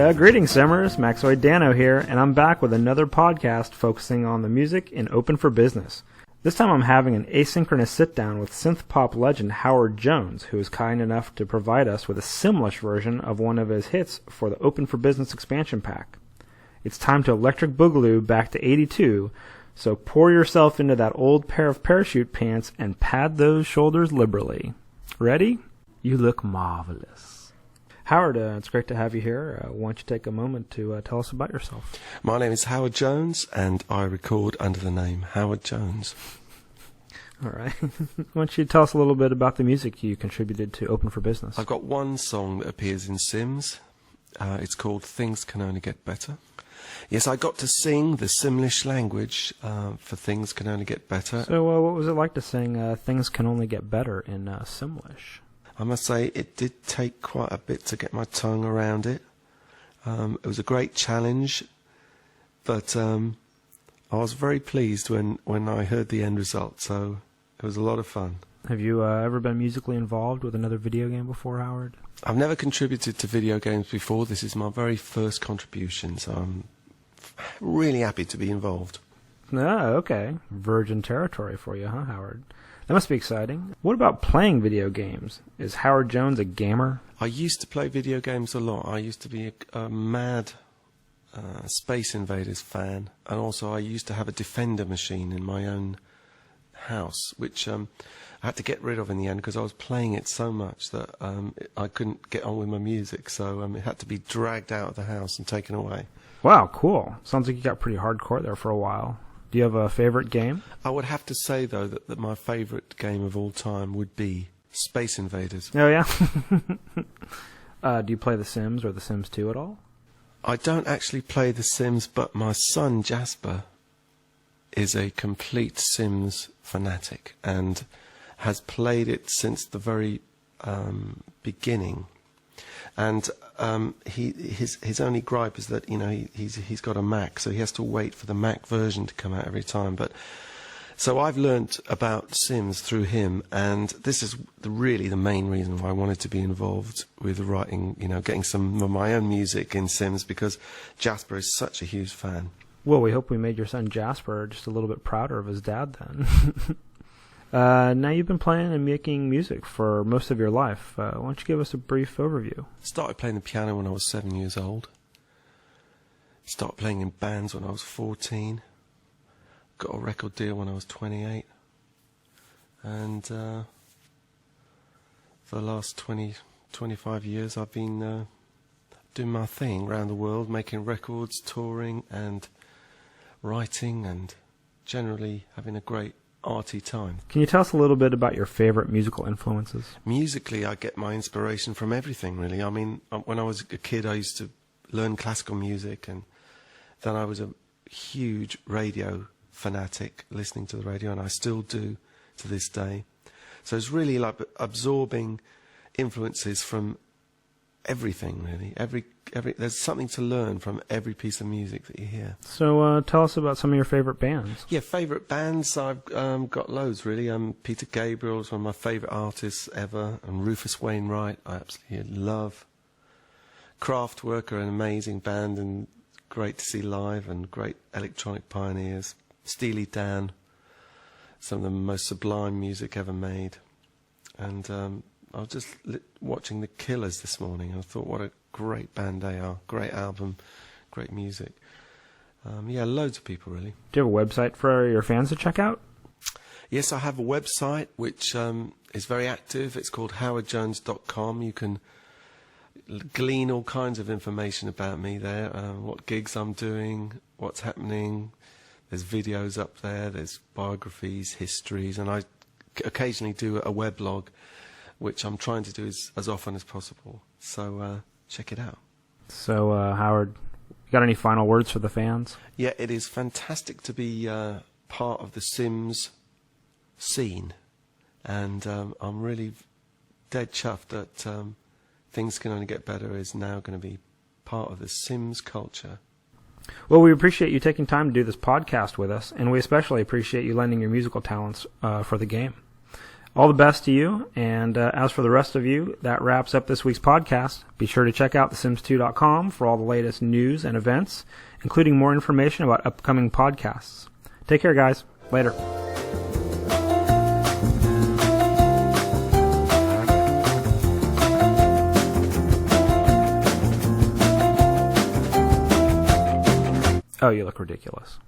Greetings, Simmers. MaxoidDano here, and I'm back with another podcast focusing on the music in Open for Business. This time I'm having an asynchronous sit-down with synth-pop legend Howard Jones, who is kind enough to provide us with a Simlish version of one of his hits for the Open for Business expansion pack. It's time to electric boogaloo back to 82, so pour yourself into that old pair of parachute pants and pad those shoulders liberally. Ready? You look marvelous. Howard, it's great to have you here. Why don't you take a moment to tell us about yourself? My name is Howard Jones, and I record under the name Howard Jones. All right. Why don't you tell us a little bit about the music you contributed to Open for Business? I've got one song that appears in Sims. It's called Things Can Only Get Better. Yes, I got to sing the Simlish language for Things Can Only Get Better. So what was it like to sing Things Can Only Get Better in Simlish? I must say it did take quite a bit to get my tongue around it. It was a great challenge, but I was very pleased when I heard the end result, so it was a lot of fun. Have you ever been musically involved with another video game before, Howard? I've never contributed to video games before. This is my very first contribution, so I'm really happy to be involved. Oh, okay. Virgin territory for you, huh, Howard? That must be exciting. What about playing video games? Is Howard Jones a gamer? I used to play video games a lot. I used to be a mad Space Invaders fan, and also I used to have a Defender machine in my own house, which I had to get rid of in the end because I was playing it so much that I couldn't get on with my music, so it had to be dragged out of the house and taken away. Wow, cool. Sounds like you got pretty hardcore there for a while. Do you have a favorite game? I would have to say, though, that my favorite game of all time would be Space Invaders. Oh, yeah? Do you play The Sims or The Sims 2 at all? I don't actually play The Sims, but my son, Jasper, is a complete Sims fanatic and has played it since the very beginning. And his only gripe is that he's got a Mac, so he has to wait for the Mac version to come out every time. But so I've learnt about Sims through him, and this is really the main reason why I wanted to be involved with writing, getting some of my own music in Sims, because Jasper is such a huge fan. Well, we hope we made your son Jasper just a little bit prouder of his dad then. Now you've been playing and making music for most of your life. Why don't you give us a brief overview? Started playing the piano when I was 7 years old. Started playing in bands when I was 14. Got a record deal when I was 28. And for the last 25 years I've been doing my thing around the world, making records, touring and writing, and generally having a great arty time. Can you tell us a little bit about your favorite musical influences? Musically, I get my inspiration from everything, really. I mean, when I was a kid, I used to learn classical music, and then I was a huge radio fanatic, listening to the radio, and I still do to this day. So it's really like absorbing influences from everything, really. There's something to learn from every piece of music that you hear. So tell us about some of your favorite bands. Yeah, favourite bands, I've got loads, really. Peter Gabriel is one of my favourite artists ever, and Rufus Wainwright I absolutely love. Kraftwerk are an amazing band and great to see live, and great electronic pioneers. Steely Dan, some of the most sublime music ever made. And I was just watching The Killers this morning, and I thought, what a great band they are. Great album, great music. Yeah, loads of people, really. Do you have a website for your fans to check out? Yes, I have a website which is very active. It's called howardjones.com. You can glean all kinds of information about me there, what gigs I'm doing, what's happening. There's videos up there, there's biographies, histories, and I occasionally do a weblog, which I'm trying to do as often as possible. So check it out. So, Howard, you got any final words for the fans? Yeah, it is fantastic to be part of the Sims scene. And I'm really dead chuffed that Things Can Only Get Better is now going to be part of the Sims culture. Well, we appreciate you taking time to do this podcast with us, and we especially appreciate you lending your musical talents for the game. All the best to you, and as for the rest of you, that wraps up this week's podcast. Be sure to check out thesims2.com for all the latest news and events, including more information about upcoming podcasts. Take care, guys. Later. Oh, you look ridiculous.